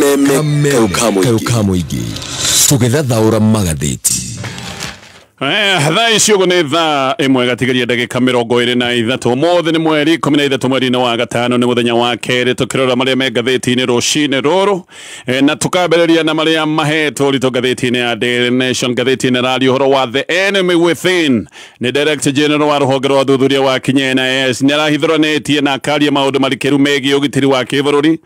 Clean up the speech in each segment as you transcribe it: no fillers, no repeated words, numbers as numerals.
Kameme Kaukamoigi Together Daura Magadeti thaa icio nĩ thaa ĩmwe gatigaria ndagĩka 23 ũmũthĩ nĩ mweri 13 mweri-inĩ wa gatano nĩ mũthenya wa kerĩ tũkĩrora marĩa me ngathĩti-inĩ rũcinĩ rũrũ na tũkambĩrĩria na marĩa mahetwo ritũ ngathĩti-inĩ ya Daily Nation. Ngathĩti-inĩ rari ũhoro wa The Enemy Within nĩ Director General wa rũhonge rwa ũthuthuria wa Kenya NIS nĩ arahithũranĩtie na akaria maũndũ marikĩru megiĩ ũgitĩri wa kĩbũrũri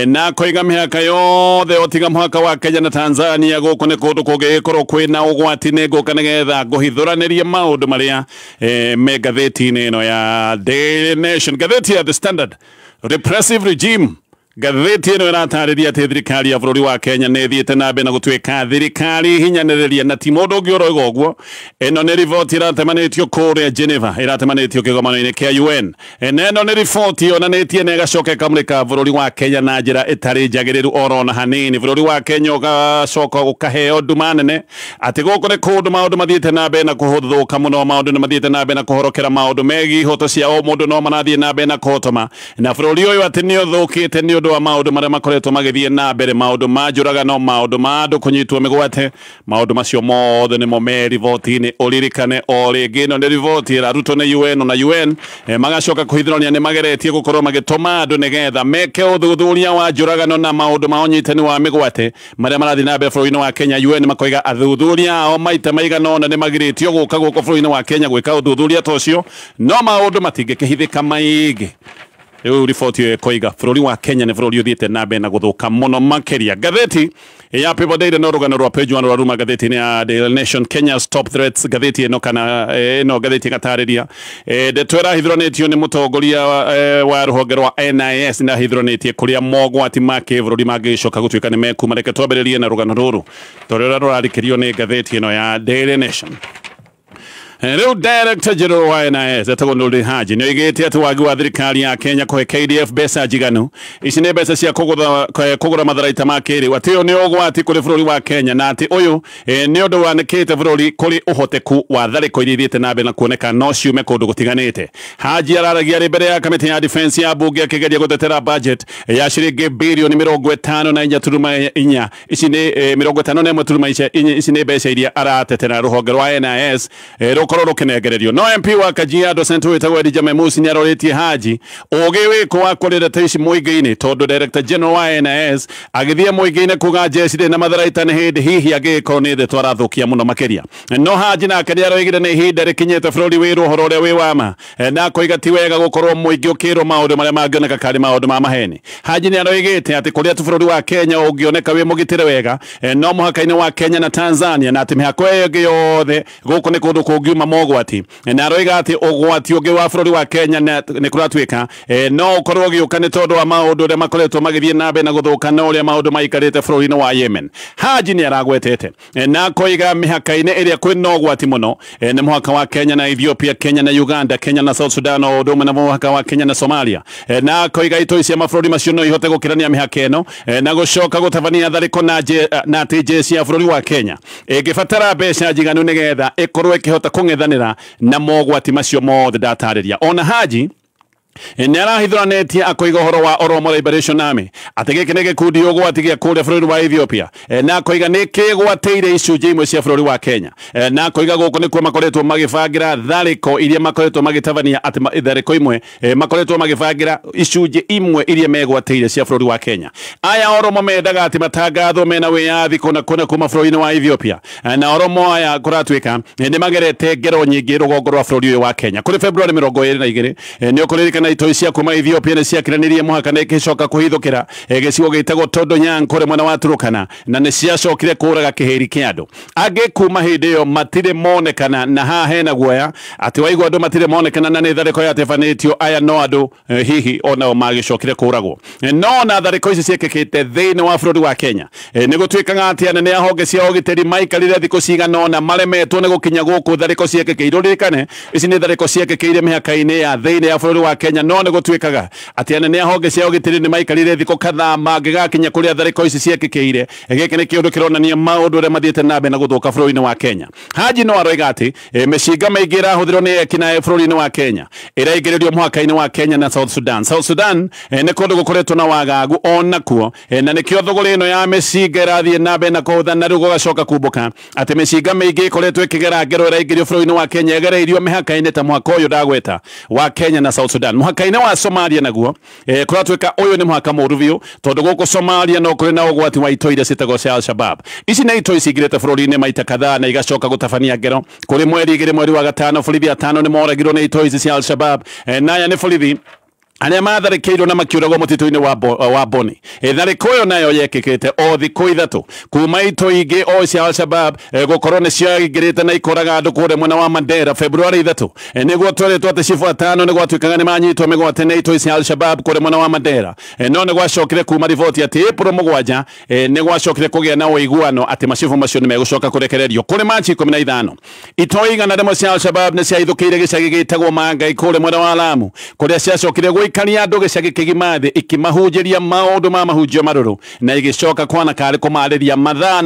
na koiga mĩhaka yothe ũtiga mũhaka wa Kenya na Tanzania gũkũ nĩ kũndũ kũngĩgĩkorwo kwĩna ũgwati nĩ ngũka nĩgetha ngũhithũranĩrie maũndũ marĩa me ngathĩti-inĩ ĩno ya Daily Nation. Ngathĩti ya The Standard, repressive regime. Ngathĩti ĩno ĩratarĩria atĩ thirikari ya bũrũri wa Kenya nĩ ĩthiĩte na mbere na gũtuĩka thirikari hinyanĩrĩria na ti mũndũ ũngĩ ũroiga ũguo. Ĩno nĩ riboti ĩratemanĩtio kũrĩa Geneva, ĩratemanĩtio kĩgomano-inĩ kĩa UN. Na ĩno nĩ riboti yonanĩtie na ĩgacoka ĩkamũrĩka bũrũri wa Kenya na njĩra ĩtarĩ njagĩrĩru oro na hanini. Bũrũri wa Kenya ũgacoka gũkaheo nduma nene atĩ gũkũ nĩ kũndũ maũndũ mathiĩte na mbere na kũhũthũka mũno, maũndũ nĩ mathiĩte na mbere na kũhorokera maũndũ megiĩ ihoto cia o mũndũ no marathiĩ na mbere na kũhotoma, na bũrũri ũyũ atĩ nĩ ũthũkĩte nĩ ũndũ wa maũndũ marĩa makoretwo magĩthiĩ na mbere, maũndũ ma njũragano, maũndũ ma andũ kũnyitwo mĩgwate, maũndũ macio mothe nĩmo me riboti-inĩ. Ũririkane o rĩngĩ ĩno nĩ riboti ĩrarutwo nĩ UN na UN magacoka kũhithũrania nĩ mageretie gũkorwo magĩtũma andũ nĩgetha meke ũthuthuria wa njũragano na maũndũ ma ũnyitani wa mĩgwate marĩa marathiĩ na mbere bũrũri-inĩ wa Kenya. UN makoiga athuthuria ao maita maigana ũna nĩ magirĩtio gũka gũkũ bũrũri-inĩ wa Kenya gwĩka ũthuthuria ta ũcio, no maũndũ matingĩkĩhithĩka maingĩ. Rĩu riboti ĩyo ĩkoiga bũrũri wa Kenya nĩ bũrũri ũthiĩte na mbere na gũthũka mũno makĩria. Ngathĩti ya People Daily no rũgano rwa page 1 rwaruma ngathĩti-inĩ ya Daily Nation, Kenya's top threats. Ngathĩti ĩno kana ĩno ngathĩti ĩgatarĩria ndeto ĩrahithũranĩtio nĩ mũtongoria wa rũhonge rwa NIS na hithũranĩtie kũrĩa mogwati ma kĩbũrũri mangĩcoka gũtuĩka nĩ mekuma. Reke twambĩrĩrie na rũgano rũrũ tũrĩa rũrarikĩrio nĩ ngathĩti ĩno ya Daily Nation. Rĩu Director General wa NIS etagwo Nurdin Haji nĩ oigĩte atĩ wagi wa thirikari ya Kenya kũhe KDF mbeca njiganu, ici nĩ mbeca cia kũgũra matharaita ma kĩrĩu, atĩ ũyũ nĩ ũgwati kũrĩ bũrũri wa Kenya na atĩ ũyũ nĩ ũndũ wanĩkĩte bũrũri kũrĩ ũhoteku wa tharĩko iria ithiĩte na mbere na kuoneka no ciume kũndũ gũtiganĩte. Haji araragia arĩ mbere ya kamĩtĩ ya defense ya mbunge akĩgeria gũtetera budget ya ciringi birioni 54.4. Ici nĩ 51.4. Ici nĩ mbeca iria aratetera rũhonge rwa NIS korwo rũkĩnengererio. No MP wa Kajiado Central wĩtagwo Elijah Memusi nĩ arorĩtie Haji ũgĩ wĩkũ wa kũrĩra ici mũingĩ-inĩ, tondũ Director General wa NIS agĩthiĩ mũingĩ-inĩ kuga jeshi na matharaita nĩ hĩndĩ hihi angĩgĩkorwo nĩ thĩ twarathũkia mũno makĩria. No Haji nake nĩ aroigire nĩ ihinda rĩkinyĩte bũrũri wĩrwo ũhoro ũrĩa wĩ wa ma na koiga ti wega gũkorwo mũingĩ ũkĩrwo maũndũ marĩa mangĩoneka karĩ maũndũ ma maheni. Haji nĩ aroigĩte atĩ kũrĩa tu bũrũri wa Kenya ũngĩoneka wĩ mũgitĩre wega no mũhaka-inĩ wa Kenya na Tanzania, na atĩ mĩhaka ĩyo ĩngĩ yothe gũkũ nĩ kũndũ kũngiuma mogwati. Na aroiga atĩ ũgwati ũngĩ wa bũrũri wa Kenya nĩ kũratuĩka no ũkorwo ũgĩũka nĩ tondũ wa maũndũ ũrĩa makoretwo magĩthiĩ na mbere na gũthũka na ũrĩa maũndũ maikarĩte bũrũri-inĩ wa Yemen. Haji nĩ aragwetete na koiga mĩhaka-inĩ ĩrĩa kwĩna ũgwati mũno nĩ mũhaka wa Kenya na Ethiopia, Kenya na Uganda, Kenya na South Sudan, o ũndũ ũmwe na mũhaka wa Kenya na Somalia. Na koiga itoi cia mabũrũri macio no ihote gũkĩrania mĩhaka ĩno na gũcoka gũtabania tharĩko na atĩ jeshi ya bũrũri wa Kenya ĩngĩbatara mbeca njiganu nĩgetha ĩkorwo ĩkĩhota kũng'ethanĩra na mogwati macio mothe ndatarĩria. Ona Haji nĩ arahithũranĩtie akoiga ũhoro wa Oromo Liberation Army atĩ gĩkĩ nĩ gĩkundi ũgwati gĩa kũrĩa bũrũri wa Ethiopia na akoiga nĩ kĩgwatĩire icunjĩ imwe cia bũrũri wa Kenya na akoiga gũkũ nĩkuo makoretwo magĩbangĩra tharĩko iria makoretwo magĩtabania atĩ tharĩko imwe makoretwo magĩbangĩra icunjĩ imwe iria megwatĩire cia bũrũri wa Kenya. Aya Oromo mendaga atĩ matangathwo mena wĩyathi kũna kuma bũrũri-inĩ wa Ethiopia, na Oromo aya kũratuĩka nĩ magerete ngero nyingĩ rũgongo rwa bũrũri ũyũ wa Kenya. Kũrĩ February 22 nĩ ũkũririkana itoi cia kuma Ethiopia nĩ ciakĩranĩrie mũhaka na ĩgĩcoka kũhithũkĩra gĩcigo gĩtagwo Todo Nyang kũrĩ mwena wa Turkana, na nĩ ciacokire kũraga kĩhĩri kĩa andũ. Angĩ kuma hĩndĩ ĩyo matirĩ monekana, na haha hena guoya atĩ waigua andũ matirĩ monekana na nĩ tharĩko yatebanĩtio. Aya no andũ hihi onao magĩcokire kũragwo, no na tharĩko ici ciĩkĩkĩte thĩinĩ wa bũrũri wa Kenya. Nĩ gũtuĩkaga atĩ anene a honge cia ũgitĩri maikarire thikũ cigana ũna maremetwo nĩ gũkinya gũkũ tharĩko ciĩkĩkĩirwo. Ririkane ici nĩ tharĩko ciĩkĩkĩire mĩhaka-inĩ ya thĩinĩ ya bũrũri wa Kenya Kenya no ne gutwikaga ati anene honge cia ugitiri ni maikarire thiko kadha magigakinya kuria thariko ici ciekikeire giki ni kiundu kironania maundu ria mathiete nabe na guthuka bũrũri-inĩ wa Kenya. Haji no aroiga ati mĩcinga maingĩ ĩrahũthĩrwo nĩ ekinaĩ bũrũri-inĩ wa Kenya ĩraingĩrĩrio mũhaka-inĩ wa Kenya na South Sudan. South Sudan nĩ kũndũ gũkoretwo na wagagu onakuo na nĩkĩo thũgũrĩ ĩno ya mĩcinga ĩrathiĩ nabe na kũhũtha na rĩu gũgacoka kumbũka atĩ mĩcinga mĩingĩ ĩkoretwo ĩkĩgera ngero ĩraingĩrio bũrũri-inĩ wa Kenya ĩgereirio mĩhaka-inĩ ta mũhaka ũyũ ndagweta wa Kenya na South Sudan. Mũhaka-inĩ wa Somalia naguo kũratuĩka ũyũ nĩ mũhaka mũru biũ tondũ gũkũ Somalia no kũrĩ na ũgwati wa itoi iria ciĩtagwo cia Al-Shabab. Ici nĩ itoi cingĩrĩte bũrũri-inĩ maita kadhaa na igacoka gũtabania ngero. Kũrĩ mweri wa gatano borithi atano nĩ moragirwo nĩ itoi ici cia Al-Shabab. Naya nĩ borithi arĩa matharĩkĩirwo na makiũragwo mũtitũ-inĩ wa Boni. Tharĩko ĩyo nayo yekĩkĩte o thikũ ithatũ kuma itoi ingĩ o cia Al-Shabab gũkorwo nĩ ciaingĩrĩte na ikoraga andũ kũrĩa mwena wa Mandera Februari 3 nĩguo twerĩtwo atĩ cibu atano nĩ gwatuĩkaga nĩ manyitwo mĩgwate nĩ itoi cia Al-Shabab kũrĩa mwena wa Mandera. No nĩ gwacokire kuma riboti atĩ April 7 nĩ gwacokire kũgĩa na ũiguano atĩ macibu macio nĩ megũcoka kũrekererio. Kũrĩ Machi 15 itoi igana rĩmwe cia Al-Shabab nĩ ciaithũkĩire gĩcagi gĩtagwo Mangai kũrĩa mwena wa Lamu kũrĩa ciacokire ikania andũ gĩcagi kĩgima thĩ ikĩmahunjĩria maũndũ ma mahunjio marũrũ na igĩcoka kwana karĩ kũmarĩria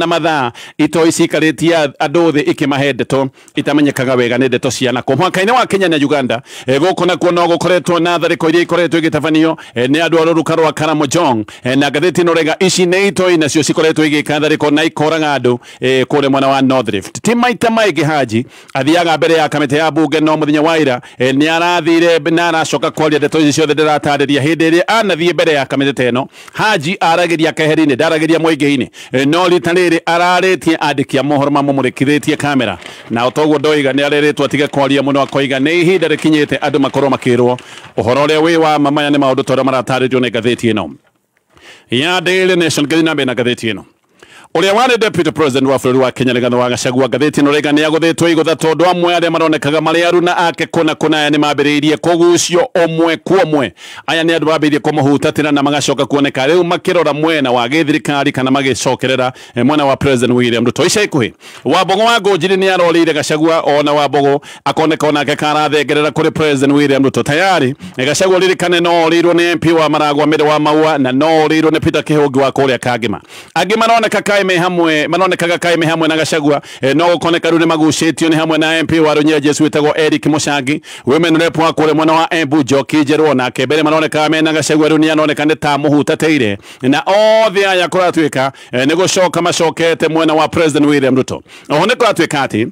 mathaa itoi cikarĩtie andũ thĩ ikĩmahe ndeto itamenyekaga wega nĩ ndeto ciana. Mũhaka-inĩ wa Kenya na Uganda gũkũ nakuo no gũkoretwo na tharĩko iria ikoretwo igĩtabanio nĩ andũ a rũruka rwa Karamojong na ngathĩti ĩno rega ici nĩ itoi nacio cikoretwo igĩka tharĩko na ikoraga andũ kũrĩa mwena wa North Rift. Ti maita maingĩ Haji athiaga mbere ya kamĩtĩ ya bunge no mũthenya wa ira nĩ arathire na aracoka kwaria ndeto ici ciothe ndĩratarĩria hĩndĩ ĩrĩa anathiĩ mbere ya kamĩtĩ ĩno. Haji aragĩria keheri-inĩ ndaragĩria mũingĩ-inĩ no rita rĩrĩ ararĩtie andĩki a mohoro mamũmũrĩkithĩtie kamera na otoguo ndoiga nĩ arerĩtwo atige kwaria mũno akoiga nĩ ihinda rĩkinyĩte andũ makorwo makĩrwo ũhoro ũrĩa wĩ wa mamaya nĩ maũndũ ta ũrĩa maratarĩrio nĩ ngathĩti ĩno ya Daily Nation. Gĩthiĩ na mbere na ngathĩti ĩno. Ũrĩa warĩ deputy president wa bũrũri wa Kenya Rigathĩ wa Gachagua ngathĩti ĩno rega nĩ agũthĩtwo igũtha tondũ amwe arĩa maronekaga marĩ aruna ake kũna aya nĩ mambĩrĩirie kũgucio ũmwe kwa ũmwe. Aya nĩ andũ mambĩrĩirie kũmũhutatĩra na magacoka kuoneka rĩu makĩrora mwena wa gĩthirikari kana magĩcokerera mwena wa president William Ruto. Ica ikuhĩ Wambogo wa Ngũnjiri nĩ arorĩire Gachagua ona Wambogo akoneka onake karathengerera kũrĩ president William Ruto tayari. Gachagua ririkane no orĩirwo nĩ MP wa Maragwa Mĩrĩ wa Maua na no orĩirwo nĩ Peter Kĩhũngi wa kũrĩa Kangĩma. Angĩ maroneka manonekaga kaime hamwe na Gachagua no gũkoneka rĩu nĩ magucĩtio nĩ hamwe na MP wa Rũnyĩra Jesu wĩtagwo Eric Mũcangi women rep wa kũrĩa mwena wa Embu Njoki Njerũ nake mbere maronekaga mena Gachagua rĩu nĩ anoneka nĩ ta mũhutatĩire na othe aya kũratuĩka nĩ gũcoka macokete mwena wa president William Ruto. Oho nĩ kũratuĩka atĩ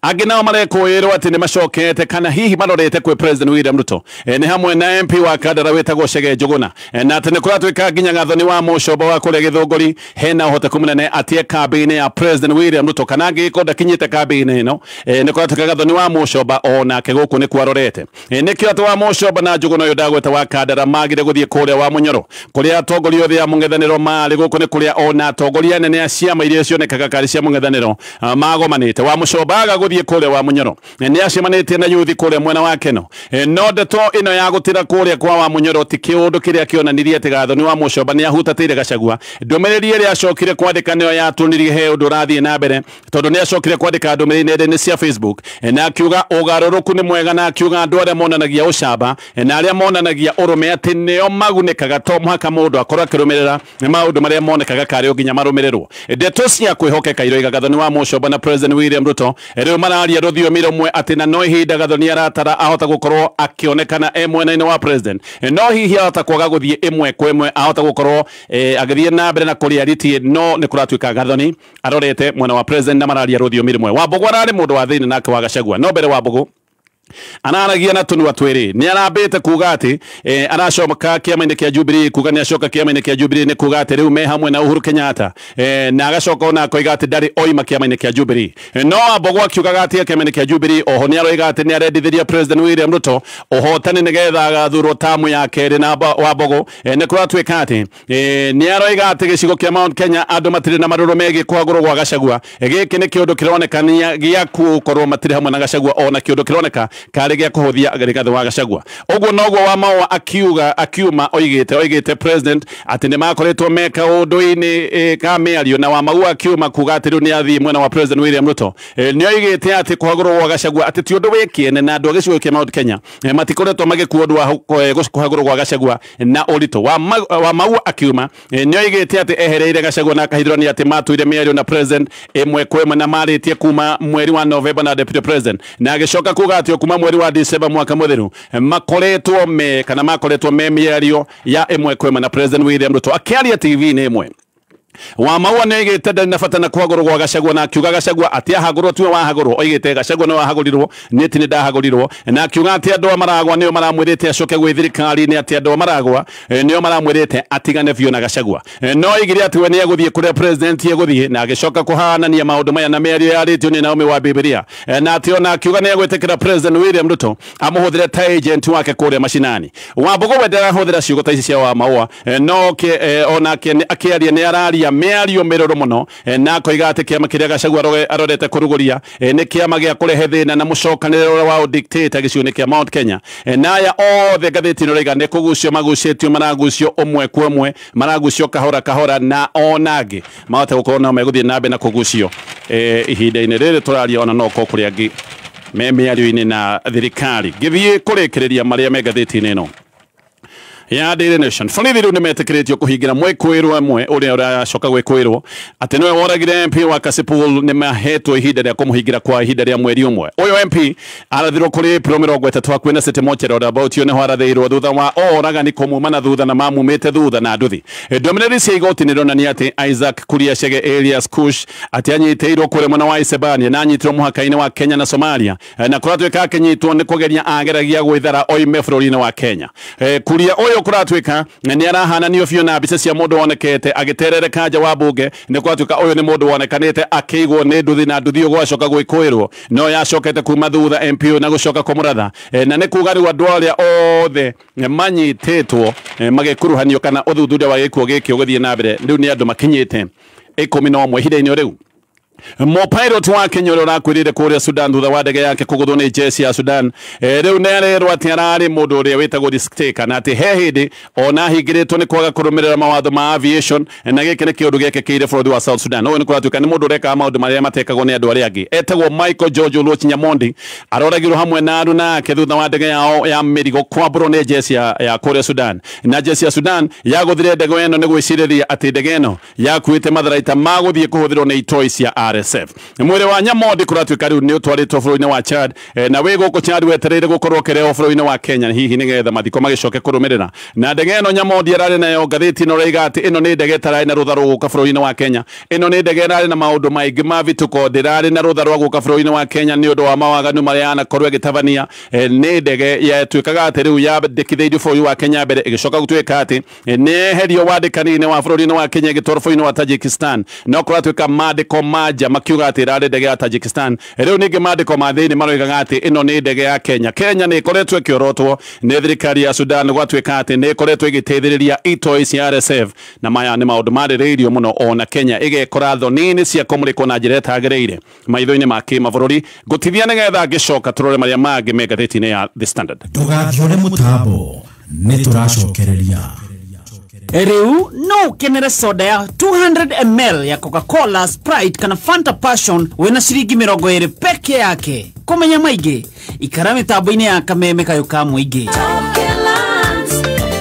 angĩ nao marekũĩrwo atĩ nĩ macokete kana hihi marorete kwĩ president William Ruto nĩ hamwe na MP wa Kandara wĩtagwo Chege Njũgũna na atĩ nĩ kũratuĩka nginya Gathoni wa Mũcomba wa kũrĩa Gĩthũngũri hena ũhoteku mũnene atĩ kambĩ-inĩ ya president William Ruto kana angĩkorwo ndakinyĩte kambĩ-inĩ ĩno nĩ kũratuĩka Gathoni wa Mũcomba onake gũkũ nĩ kwarorete. Nĩkĩo atĩ wa Mũcomba na Njũgũna ũyũ ndagweta wa Kandara magire gũthiĩ kũrĩa wa Mũnyoro kũrĩa atongoria othe a mũng'ethanĩro marĩ gũkũ nĩ kũrĩa ona atongoria anene a ciama iria cionekaga karĩ cia mũng'ethanĩro magomanĩte. Wa Mũcomba gũthiĩ kũrĩa wa Mũnyoro nĩ acemanĩtie na yuthi kũrĩa mwena wa Keno no ndeto ĩno ya gũtĩra kũrĩa kwa wa Mũnyoro ti kĩũndũ kĩrĩa kĩonanirie atĩ Gathoni wa Mũcomba nĩ ahutatĩire Gachagua. Ndũmĩrĩri ĩrĩa acokire kwandĩka nĩyo yatũnirie he ũndũ ũrathiĩ na mbere tondũ nĩ acokire kwandĩka ndũmĩrĩri nenda-inĩ cia Facebook na akiuga ũgarũrũku nĩ mwega na akiuga andũ arĩa monanagia ũcamba na arĩa monanagia ũrũme atĩ nĩo magunĩkaga to mũhaka mũndũ akorwo akĩrũmĩrĩra maũndũ marĩa monekaga karĩ nginya marũmĩrĩrwo. Ndeto cia kwĩhokeka iroiga Gathoni wa Mũcomba na president William Ruto rĩu mararia rũthiomi rũmwe atĩ na no ihinda Gathoni aratara ahota gũkorwo akĩonekana mwena-inĩ wa president no hihi ahota kwaga gũthiĩ ĩmwe kwa ĩmwe ahota gũkorwo agĩthiĩ na mbere na kũrĩa ritie no nĩ kũratuĩka Gathoni arorete mwena wa president na mararia rũthiomi rũmwe. Wambogo ararĩ mũndũ wa thĩinĩ nake wa Gachagua no mbere Wambogo anaragia na tũnua twĩrĩ nĩ arambĩte kuga atĩ aracoka kĩama-inĩ kĩa Jubilee kuga nĩ acoka kĩama-inĩ kĩa Jubilee nĩ kuga atĩ rĩu me hamwe na Uhuru Kenyatta na agacoka ona akoiga atĩ ndarĩ oima kĩama-inĩ kĩa Jubilee no Wambogo akiugaga atĩ kĩama-inĩ kĩa Jubilee oho nĩ aroiga atĩ nĩ arendithĩria president William Ruto ũhotani nĩgetha agathurwo tamu ya kerĩ na Wambogo nĩ kũratuĩka atĩ nĩ aroiga atĩ gĩcigo kĩa Mount Kenya andũ matirĩ na marũrũ megiĩ kwagũrwo gwa Gachagua. Gĩkĩ nĩ kĩũndũ kĩronekania gĩa gũkorwo matirĩ hamwe na Gachagua ona kĩũndũ kĩroneka karege kuhuthia Rigathi wa Gachagua uguo noguo wa Maua akiuma oigite president ati ni makoretwo meka undu-ini ka miario na wa Maua akiuma kuga ati riu ni athii mwena wa president William Ruto ni oigite ati kuhagurwo gwa Gachagua ati ti undu wikiene na andu agicigo kia Mount Kenya matikoretwo magikuo undu wa kuhagurwo gwa Gachagua na urito wa Maua akiuma ni oigite ati ehereire Gachagua na kahithirani ati matuire miario na president imwe kwemwe na maritie kuma mweri wa November na deputy president na agicoka kuga ati kuma mweri wa December mwaka muthiru makoretwo me miario ya imwe kwemwe na president William Ruto akiaria TV ni imwe wa Maua negete na fatana kuhagurwo gwa Gachagua na akiuga Gachagua ati ahagurwo tu wahagurwo oigite Gachagua no wahagurirwo niti ni ndahagurirwo na akiuga ati andu amaragwa nio maramwirite acoke gwi thirikari ni ati andu amaragwa nio maramwirite atigane vio na Gachagua no igire ati we ni eguthie kuria president eguthie na agicoka kuhanania maundu maya na merio ya radio ni Naomi wa Bibilia na ati ona akiuga ni egwitikira president William Ruto amuhuthire ta agent wake kuria mashinani Wambugu wendera huthira ciugo ta ici cia wa Maua no ona akiaria ni araria miario miroro muno na koiga ati kiama kiria Gachagua arorete kuruguria ni kiama gia kurehe thina na mucokaniriro wa dictator giciuni kia Mount Kenya naya othe ngathiti roiga ni kugucio magucitio maragucio umwe kwa umwe maragucio kahora na onangi mahote gukorwo no meguthie nambe na kugucio ihinda-ini riri turaria ona no ko kuria ngi miario-ini na thirikari ngithie kurikiriria maria me ngathiti-ini ino ya Daily Nation borithi riu nimetekeretio kuhingira mwekwirwo amwe uria uracoka gwekwirwo ati niwe woragire MP wa Kasipul ni mahetwo ihinda ria kumuhingira kwa ihinda ria mweri umwe uyu MP arathirwo kuri April 30 hakuhĩ City Mortuary about niho arathirwo thutha wa oragani kumuma na thutha na mamumite thutha na nduthi ndomeneri cia igoti nironania ati Isaac Kuria Chege Elias Kush ati anyiteirwo kuri mwena wa Isebania na anyitirwo muhaka-ini wa Kenya na Somalia na kuratwika akinyitwo ni kugeria ageragia gwithara oime bũrũri-inĩ wa Kenya Kuria uyu kuratwika ni arahananio biũ na mbica cia mundu wonekete agiterere kanja wa bunge ni kuratwika uyu ni mundu wonekanite akigwo ni nduthi na nduthi ugwacoka gwikwirwo no yacokete kuma thutha MP na gucoka kumuratha na ni kuga riu andu aria othe manyititwo magekuruhanio kana uthuthuria wa gikuo giki uguthie na mbere riu ni andu makinyite 11 ihinda-ini riu Pilot wa Kenya urakwirire kuria Sudan thutha wa ndege yake kuguthwo ni jeshi ya Sudan riu ni arerwo ati arari mundu uria witagwo risk-taker na ati he hindi ona hingiritwo ni kwaga kurumirira mawatho ma aviation na giki ni kiundu gike kiire bũrũri wa South Sudan uyu ni kuratuika ni mundu ureka maundu maria matekagwo ni andu aria angi etagwo Michael George Oluoch Nyamondi aroragirwo hamwe na andu nake thutha wa ndege yao ya mirigo kwambũrwo ni jeshi ya kuria Sudan na jeshi ya Sudan yaguthire ndege ino ni gwiciriria ati ndege ino yakuite matharaita maguthie kuhuthirwo ni itoi cia RSF mwire wa Nyamondi kuratwika riu ni utwaritwo bũrũri-inĩ wa Chad na wi guku Chad wetereire gukorwo kireo bũrũri-inĩ wa Kenya hihi nigetha mathiko magicoke kurumirira na ndege ino Nyamondi arari nayo ngathiti no raiga ati ino ni ndege tarari na rutha rwa guka bũrũri-inĩ wa Kenya ino ni ndege rari na maundu maingi ma vituko ndirari na rutha rwa guka bũrũri-inĩ wa Kenya ni undu wa mawaganu maria anakorwo gitabania ni ndege yatwikaga ati riu yandikithĩirio bũrũri wa Kenya mbere igicoka gutwika ati ni eherio wandĩkani-inĩ wa bũrũri-inĩ wa Kenya igitwarwo bũrũri-inĩ wa Tajikistan no kuratwika mandĩko manja makiuga ati rari ndege ya Tajikistan riu ningi mandĩko ma thĩinĩ maroigaga ati ino ni ndege ya Kenya ni ikoretwo ikiorotwo ni thirikari ya Sudan gwatwika ati ni ikoretwo igiteithĩrĩria itoi cia RSF na maya ni maundu marĩrĩirio muno ona Kenya igekora thoni-inĩ cia kũmũrĩkwo na njĩra ĩtagĩrĩire maitho-inĩ ma kĩmabũrũri gũtithia nigetha ngĩcoka tũrore maria mangĩ me ngathĩti-inĩ ya The Standard ndũgathiore mũtambo nĩ tũracokereria Riu no kenere soda ya 200 ml ya Coca-Cola, Sprite kana Fanta Passion wena ciringi 20 peke yake. Kumenya maigi ikara mitambo-ini ya kameme kayuka muigi.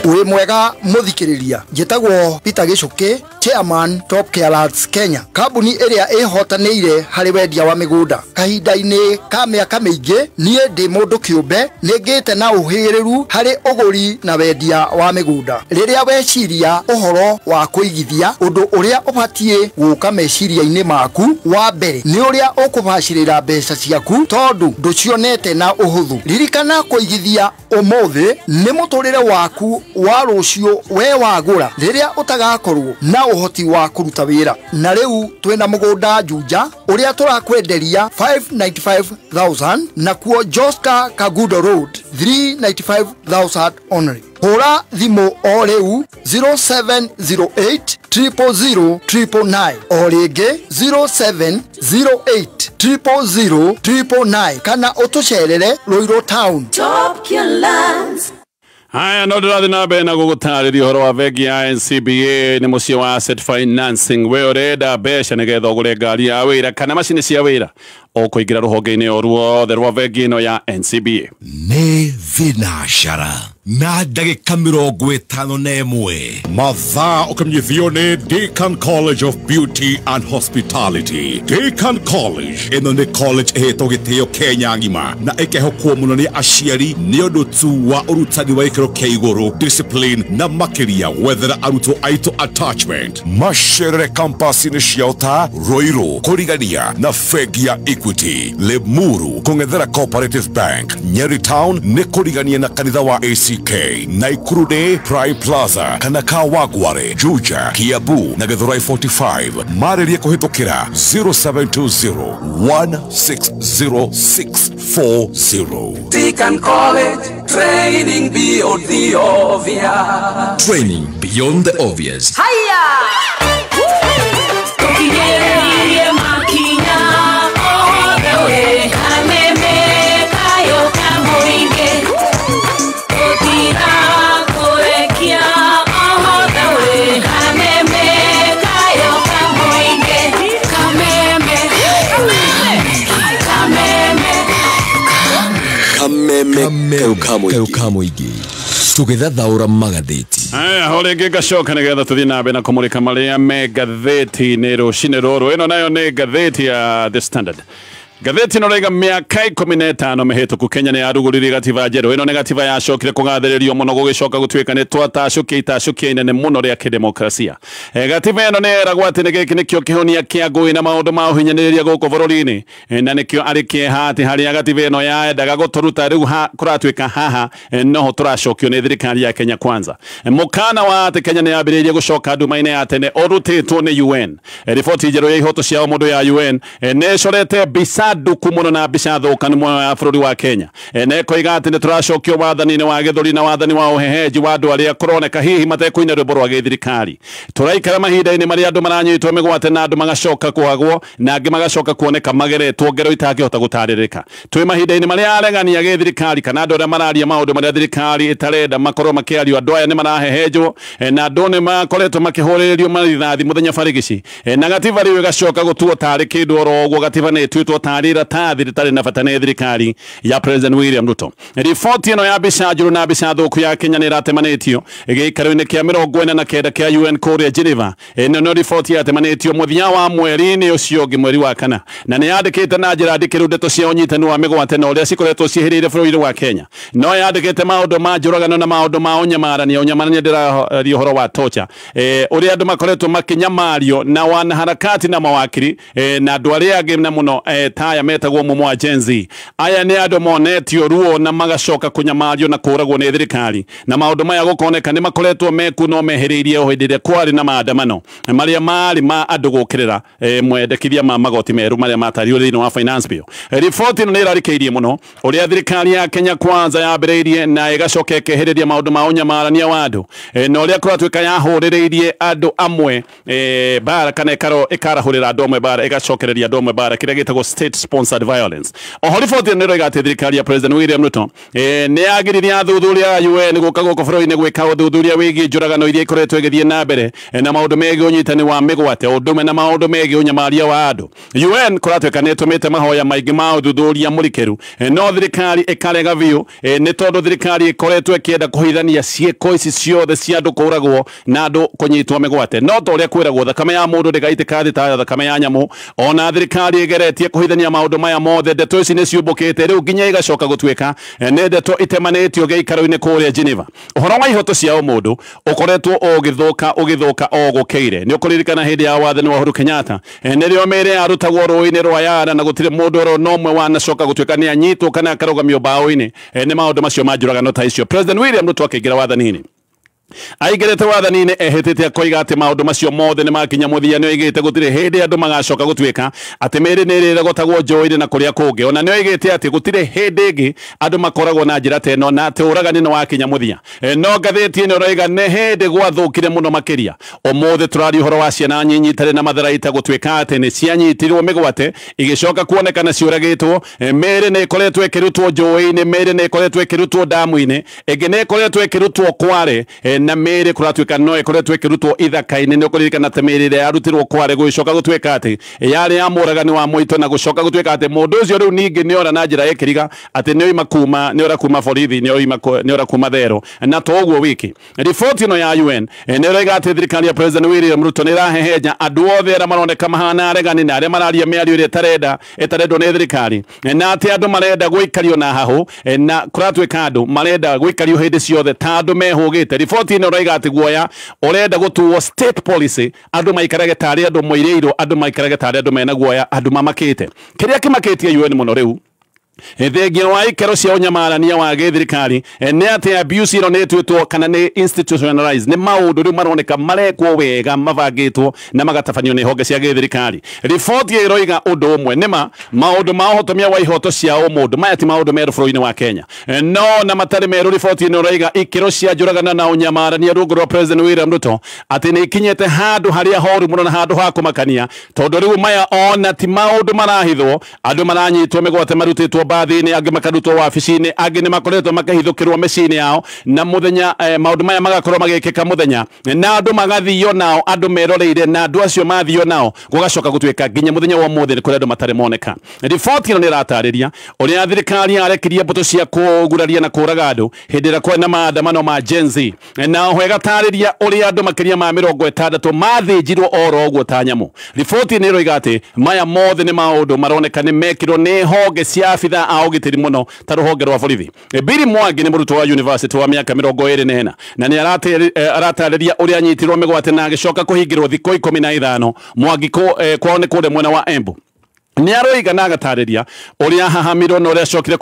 Uwe mwega muthikiriria njitagwo Peter Gicuki chairman Top Care Lads Kenya kambuni iria ihotanĩire hari wendia wa migunda kahinda-ini ka miaka miingi nie ndi mundu kiumbe ningite na uhiriru hari uguri na wendia wa migunda riria weciria uhoro wa kuigithia undu uria ubatie guka meciria-ini maku wa mbere ni uria ukubacirira mbeca ciaku tondu nducionete na uhuthu ririkana kuigithia umuthi ni muturire waku wa rucio we wagura riria utagakorwo na uhoti wa kuruta wira na riu twina mugunda Juja uria turakwenderia 595,000 na kuo Joska Kagudo Road 395,000 only. Hora thimo o riu 0708 000 999 o ringi 0708 0000999 kana utucerere Ruiru Town. Top your lands. Haya no ndirathi na mbere na gugutarĩria ũhoro wa bengi ya NCBA nĩ mũciĩ wa Asset Financing we ũrenda mbeca nĩgetha ũgũre ngari ya wĩra kana macini cia wĩra ũkũingĩra rũhonge-inĩ o ruothe rwa bengi ĩno ya NCBA nĩ thinacara na ndagĩka 51 mathaa ũkamnyithio nĩ Deakin College of Beauty and Hospitality. Deakin College ĩno nĩ college ĩhetwo gĩtĩo Kenya ng'ima na ĩkehokwo mũno nĩ aciari nĩ ũndũ tu wa ũrutani wa gĩkĩro kĩa igũrũ, discipline na makĩria gwethera arutwo aitũ attachment. Macerere campus-inĩ ciao ta Ruiru kũrigania na bengi ya Equity, Limuru kũng'ethera Cooperative Bank, Nyeri Town nĩ kũrigania na kanitha wa ACK, Naikuru nĩ Prime Plaza kana Kawagware, Juja, Kiambu na Githurai 45. Marĩria kũhĩtũkĩra 0720160640. Deakin College, training beyond the obvious. Training beyond the obvious. Hiya! Keuka mũingĩ tũgĩthathaũra magathĩti. Ho rĩngĩ ngacoka nĩgetha tũthiĩ na mbere na kũmũrĩka marĩa me ngathĩti-inĩ rũcinĩ rũrũ. Ĩno nayo nĩ ngathĩti ya The Standard. Gatheti no rega miaka 15 mihituku Kenya ni yarugurire gatiba njeru. Ino ni gatiba yacokire kugathĩrĩrio muno gũgĩcoka gũtuĩka ni twatacukia inene muno ria kidemokrasia. Gatiba ino ni eragwo atĩ gĩkĩ nĩkĩo kĩhonia kĩa ngũĩ na maũndũ ma ũhinyanĩrĩria gũkũ bũrũri-inĩ, na nĩkĩo arĩ kĩeha atĩ harĩa gatiba ino yaendaga gũtũruta rĩu kũratuĩka haha noho tũracokio nĩ thirikari ya Kenya Kwanza. Mũkana wa atĩ Kenya nĩ yambĩrĩirie gũcoka nduma-inĩ ya tene ũrutĩtwo nĩ UN. Riboti njerũ ya ihoto cia mũndũ ya UN nĩ corete bisa nduku muno na mbica thũkanu muoyo ya bũrũri wa Kenya. Neko igati nĩ tũracokio wathani-inĩ wa gĩthũri na wathani wa ũhehenji wa andũ arĩa kũroneka hihi matekũina rwĩmbo rwa gĩthirikari. Tũraikara mahinda-inĩ marĩa andũ maranyitwo mĩgwate na andũ magacoka kwagwo na angĩ magacoka kuoneka mageretwo ngero itangĩhota gũtarĩrĩka. Twĩ mahinda-inĩ marĩa aregania gĩthirikari kana andũ arĩa mararia maũndũ marĩa thirikari ĩtarenda makorwo makĩario. Andũ aya nĩ marahehenjwo na andũ nĩ makoretwo makĩhũrĩrĩrio marithathi mũthenya barigici. Na gatiba rĩu ĩgacoka gũtuo tarĩ kĩndũ oro ũguo. Gatiba nĩ ĩtuĩtwo tarĩ ratathi rĩtarĩ na bata nĩ thirikari ya President William Ruto. Riboti ĩno ya mbica njũru na mbica thũku ya Kenya nĩ ĩratemanĩtio gĩikaro-inĩ kĩa 49 kĩa UN kũrĩa Geneva. Ĩno no riboti yatemanĩtio mũthia wa mweri-inĩ ũcio ũngĩ, mweri wa kana, na nĩ yandĩkĩte na njĩra ndikĩru ndeto cia ũnyitani wa mĩgwate na ũrĩa cikoretwo ciĩhĩrĩire bũrũri-inĩ wa Kenya. No yandĩkĩte maũndũ ma njũragano na maũndũ ma ũnyamarania ndĩraria ũhoro wa torture, ũrĩa andũ makoretwo makĩnyamario na wanaharakati na mawakiri na andũ arĩa angĩ na mũno taya metagwo mwa Gen Z. Aya nĩ andũ monetio ruo na magacoka kunyamario na kũragwo nĩ thirikari, na maũndũ maya gũkoneka nĩ makoretwo mekuno mehereirie o hĩndĩ ĩrĩa kwarĩ na maandamano marĩa marĩ ma andũ gũkĩrĩra mwendekithia ma magoti meru marĩa matario thĩinĩ wa finance bill. Riboti ĩno nĩ ĩrarikĩirie mũno ũrĩa thirikari ya Kenya Kwanza yambĩrĩirie na ĩgacoka ĩkehereria maũndũ ma ũnyamarania wa andũ, na ũrĩa kũratuĩka yahũrĩrĩirie andũ amwe bara kana ĩkarahũrĩra andũ amwe bara, ĩgacokereria andũ amwe bara, kĩrĩa gĩtagwo state sponsored violence. Oho riboti ĩno nĩ ĩroiga atĩ thirikari ya President William Ruto nĩ yagiririe athuthuria a UN gũka gũkũ bũrũri-inĩ gwĩka ũthuthuria wĩgiĩ njũragano iria ikoretwo igĩthiĩ na mbere na maũndũ megiĩ ũnyitani wa mĩgwate o ũndũ ũmwe na maũndũ megiĩ ũnyamaria wa andũ. UN kũratuĩka nĩ ĩtũmĩte mahoya maingĩ ma ũthuthuria mũrikĩru, no thirikari ĩkarega biũ nĩ tondũ thirikari ĩkoretwo ĩkĩenda kũhithania ciĩko ici ciothe cia andũ kũragwo na andũ kũnyitwo mĩgwate. No ta ũrĩa kwĩragwo thakame ya mũndũ ndĩgaitĩka thĩ ta thakame ya nyamũ, ona thirikari ĩgeretie kũhithania maũndũ maya mothe. Ndeto ici nĩ ciũmbũkĩte rĩu nginya igacoka gũtuĩka nĩ ndeto itemanĩtio gĩikaro-inĩ kũrĩa Geneva. Ũhoro wa ihoto cia mũndũ ũkoretwo ũgĩthũka o gũkĩire. Nĩ ũkũririkana hĩndĩ ya wathani wa Uhuru Kenyatta nĩrĩo mĩĩrĩ yarutagwo rũĩ-inĩ rwa Yala na gũtirĩ mũndũ oro nomwe wanacoka gũtuĩka nĩ anyitwo kana akarũgamio mbaũ-inĩ nĩ maũndũ macio ma njũragano ta icio. President William Ruto akĩingĩra wathani-inĩ aigerete wathani-inĩ ehĩtĩte akoiga atĩ maũndũ macio mothe nĩ makinya mũthia. Nĩ oigĩte gũtirĩ hĩndĩ andũ magacoka gũtuĩka atĩ mĩĩrĩ nĩ ĩrĩrogotagwo njũĩ-inĩ na kũrĩa kũngĩ. Ona nĩ oigĩte atĩ gũtirĩ hĩndĩ ĩngĩ andũ makoragwo na njĩra ta ĩno na atĩ ũragani nĩ wakinya mũthia. No ngathĩti ĩno ĩroiga nĩ hĩndĩ gwathũkire mũno makĩria. Ũmũthĩ tũraria ũhoro wa ciana nyinyi itarĩ na matharaita gũtuĩka atĩ nĩ cianyitirwo mĩgwate igĩcoka kuonekana ciũragĩtwo. Mĩĩrĩ nĩ ĩkoretwo ĩkĩrutwo njũĩ-inĩ, mĩĩrĩ nĩ ĩkoretwo ĩkĩrutwo ndamu-inĩ, ĩngĩ nĩ ĩkoretwo ĩkĩrutwo Kware, na mĩĩrĩ kũratuĩka no ĩkoretwo ĩkĩrutwo ithaka-inĩ. Nĩ ũkũririkana atĩ mĩĩrĩ ĩrĩa yarutirwo Kware gũgĩcoka gũtuĩka atĩ yarĩ ya mũragani wa Mũitũ na gũcoka gũtuĩka atĩ mũndũ ũcio rĩu ningĩ nĩ ora na njĩra ĩkĩriga atĩ nĩ ora kuma borithi, nĩ ora kuma therũ. Na to ũguo wiki, riboti ĩno ya UN nĩ ĩroiga atĩ thirikari ya President William Ruto nĩ ĩrahehenja andũ othe arĩa maroneka mahana aregani na arĩa mararia mĩario ĩrĩa ĩtarendwo nĩ thirikari, na atĩ andũ marenda gũikario na hahũ, na kũratuĩka andũ marenda gũikario hĩndĩ ciothe ta andũ mehũgĩte. Riboti ĩno ĩroiga atĩ guoya ũrenda gũtuo state policy, andũ maikarage tarĩ andũ moirĩirwo, andũ maikarage tarĩ andũ mena guoya, andũ mamakĩte. Kĩrĩa kĩmakĩtie UN mũno rĩu thengia wa ikero cia unyamarania wa gĩthirikari nĩ atĩ abuse ĩno nĩ ĩtuĩtwo kana nĩ institutionalized. Nĩ maũndũ rĩu maroneka marekwo wega, mabangĩtwo na magatabanio nĩ honge cia gĩthirikari. Riboti ĩroiga ũndũ ũmwe nĩma maũndũ ma ũhotomia wa ihoto cia ũmũndũ maya ti maũndũ merũ bũrũri-inĩ wa Kenya, no na matarĩ merũ. Riboti ĩno ĩroiga ikero cia njũragana na unyamarania rungu rwa President William Ruto atĩ nĩ ikinyĩte handũ harĩa horu mũno na handũ ha kũmakania, tondũ rĩu maya ona ti maũndũ marahithwo. Andũ maranyitwo mĩgwate marutĩtwo bathi-inĩ, angĩ makarutwo wabici-inĩ, angĩ nĩ makoretwo makahithũkĩrwo mĩciĩ-inĩ yao, na mũthenya maũndũ maya magakorwo magĩkĩka mũthenya na andũ magathio nao, andũ meroreire na andũ acio mathio nao gũgacoka gũtuĩka nginya mũthenya wa ũmũthĩ nĩ kũrĩ andũ matarĩ moneka. Riboti ĩno nĩ ĩratarĩria ũrĩa thirikari yarekirie mbũtũ cia kũguraria na kũraga andũ hĩndĩ ĩrĩa kwarĩ na maandamano ma Gen Z, na ho ĩgatarĩria ũrĩa andũ makĩria ma 60 mathĩnjirwo oro ũguo ta nyamũ. Riboti nĩ ĩroiga atĩ maya mothe nĩ maũndũ maroneka nĩ mekirwo nĩ honge cia abitha a ũgitĩri mũno ta rũhonge rwa borithi. Billy Mwangi nĩ mũrutwo wa university wa mĩaka 24 na nĩ aratarĩria ũrĩa anyitirwo mĩgwate na agĩcoka kũhingĩrwo thikũ 15. Mwangi kwao nĩ kũrĩa mwena wa Embu. Nĩ aroiga na agatarĩria ũrĩa hahamirwo na ũrĩa acokire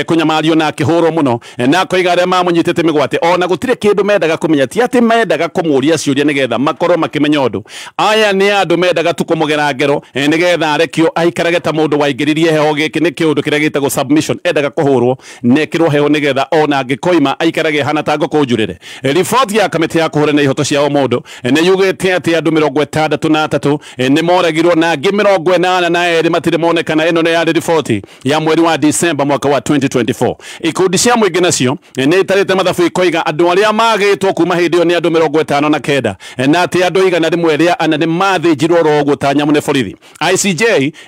kũnyamario na akĩhũrwo mũno, na akoiga arĩa mamũnyitĩte mĩgwate ona gũtirĩ kĩndũ mendaga kũmenya, ti atĩ mendaga kũmũria ciũria nĩgetha makorwo makĩmenya ũndũ. Aya nĩ andũ mendaga tu kũmũgera ngero nĩgetha arekio aikarage ta mũndũ waingĩririe heho. Gĩkĩ nĩ kĩũndũ kĩrĩa gĩtagwo submission, endaga kũhũrwo nekĩrwo heho nĩgetha ona angĩkoima aikarage hana ta ngũkũ njũrĩre. Riboti ya kamĩtĩ ya kũhũrana na ihoto cia mũndũ nĩ yugĩte atĩ andũ 63 nĩ moragirwo na angĩ 80 na erĩ matirĩ monekana. Ĩno nĩ yarĩ riboti ya mweri wa December mwaka wa 2024. Ikundi cia mũingĩ nacio nĩ itarĩte mathabu ikoiga andũ arĩa magĩtwo kuma hĩndĩ ĩyo nĩ andũ 59 na atĩ andũ 101 arĩa ana nĩ mathĩnjirwo oro ũguo ta nyamũ nĩ borithi. ICJ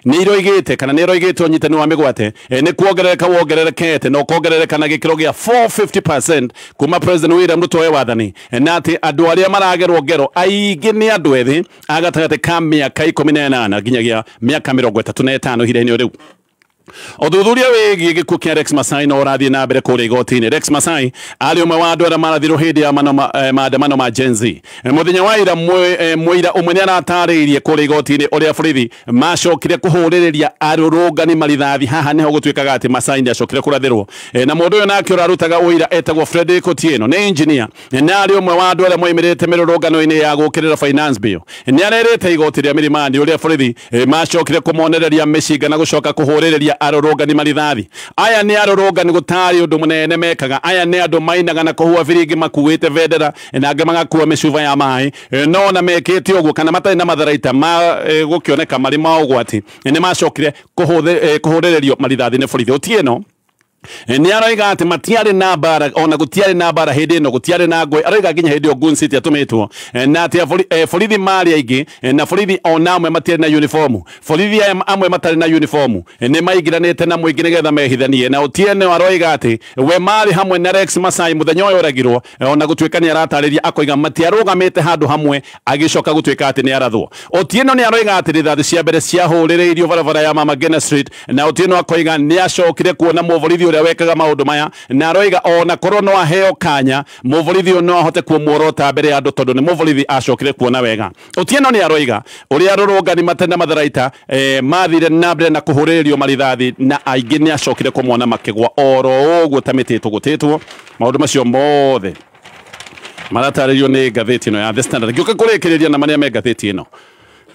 nĩ iroigĩte kana nĩ iroigĩte ũnyitani wa mĩgwate nĩ wongererekete na ũkongerereka na gĩkĩro gĩa 450% kuma President William Ruto we wathani, na atĩ andũ arĩa maragerwo ngero aingĩ nĩ andũ ethĩ a gatagatĩ ka mĩaka 18 nginyagia mĩaka 35 ihinda-inĩ rĩu. Ũthuthuria wĩgiĩ gĩkuũ kĩa Rex Masai no ũrathiĩ na mbere kũrĩa igoti-inĩ. Rex Masai arĩ ũmwe wa andũ arĩa marathirwo hĩndĩ ya maandamano ma Gen Z. Mũthenya wa ira mũira ũmwe nĩ aratarĩirie kũrĩa igoti-inĩ ũrĩa borithi macokire kũhũrĩrĩria arũrũngani marithathi. Haha nĩho gũtuĩkaga atĩ Masai nĩ acokire kũrathĩrwo, na mũndũ ũyũ nake ũrarutaga ũira etagwo Frederick Otieno, nĩ engineer na arĩ ũmwe wa andũ arĩa moimĩrĩte mĩrũrũngano-inĩ ya gũkĩrĩra finance bill. Nĩ arerĩte igoti rĩa Milimani ũrĩa borithi macokire kũmonereria mĩcinga na gũcoka kũhũrĩrĩria arũrũngani marithathi. Aya nĩ arũrũngani gũtarĩ ũndũ mũnene mekaga. Aya nĩ andũ mainaga na kũhua biringi makuĩte bendera na angĩ magakua mĩcuba ya maĩ, no na mekĩte ũguo kana matarĩ na matharaita ma gũkĩoneka marĩ ma ũgwati nĩ macokire kũhũrĩrĩrio marithathi nĩ borithi. Otieno nĩ aroiga atĩ matiarĩ na mbara, ona gũtiarĩ na mbara hĩndĩ ĩno, gũtiarĩ na ngũĩ. Aroiga nginya hĩndĩ ĩyo Gun City atũmĩtwo na atĩ borithi marĩ aingĩ na borithi ona amwe matiarĩ na uniform. Borithi amwe matarĩ na uniform nĩ maingĩranĩte na mũingĩ nĩgetha mehithanie, na Otieno aroiga atĩ we marĩ hamwe na Rex Masai mũthenya ũyũ oragirwo, ona gũtuĩka nĩ aratarĩria akoiga matiarũgamĩte handũ hamwe, agĩcoka gũtuĩka atĩ nĩ arathwo. Otieno nĩ aroiga atĩ rithathi cia mbere ciahũrĩrĩirio barabara ya Mama Ngina Street, na Otieno akoiga nĩ acokire kuona mũborithi ũrĩa wekaga maũndũ maya, na aroiga ona korwo no aheo kanya mũborithi ũyũ no ahote kũmuorota mbere ya andũ tondũ nĩ mũborithi acokire kuona wega. Otieno nĩ aroiga ũrĩa arũrũngani matarĩ na matharaita mathire na mbere na kũhũrĩrĩrio marithathi, na aingĩ nĩ acokire kũmona makĩgwa oro ũguo ta mĩtĩtũ gũtĩtwo. Maũndũ macio mothe Maratario nĩ ngathĩti ĩno ya The Standard ngĩũka kũrĩkĩrĩria na marĩa me ngathĩti ĩno.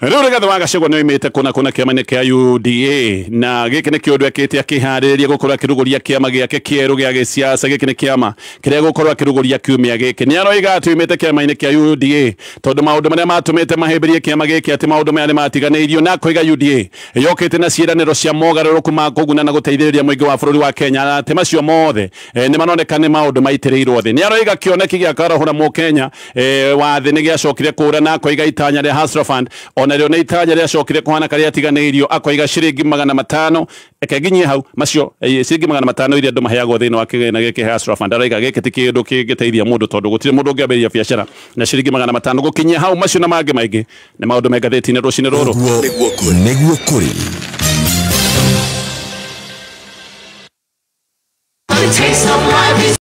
Rĩu Rigathĩ wa Gachagua nĩ oimĩte kũna kĩama-inĩ kĩa UDA na gĩkĩ nĩ kĩũndũ ekĩte akĩharĩrĩria gũkorwo akĩrũgũria kĩama gĩake kĩerũ gĩa gĩsiasa. Gĩkĩ nĩ kĩama kĩrĩa gũkorwo akĩrũgũria kiumia gĩkĩ. Nĩ aroiga atĩ oimĩte kĩama-inĩ kĩa UDA tondũ maũndũ marĩa matũmĩte mahĩmbĩrie kĩama gĩkĩ atĩ maũndũ maya nĩ matiganĩirio, na koiga UDA yokĩte na ciĩranĩro cia mogarũrũku ma kũguna na gũteithĩrĩria mũingĩ wa bũrũri wa Kenya, atĩ macio mothe nĩ maroneka nĩ maũndũ maitĩrĩirwo thĩ. Nĩ aroiga kĩoneki gĩa karahũra mũkenya wa thĩ nĩ gĩacokire kũra, na koiga itanya rĩa Hustler Fund ona rĩo nĩ itanya rĩa cokire kũhana karĩa tiganĩirio, akoiga ciringi 500 ekenginyie hau macio ciringi 500 iria andũ maheagwo thĩinĩ wa kĩgĩna gĩkĩ Hustler Fund. Aroiga gĩkĩ ti kĩndũ kĩngĩteithia mũndũ tondũ gũtirĩ mũndũ ũngĩambĩrĩria biacara na ciringi 500 gũkinyia hau. Macio na mangĩ maingĩ nĩ maũndũ me ngathĩti-inĩ rũcinĩ rũrũ. Nĩguo kũrĩ It takes some life.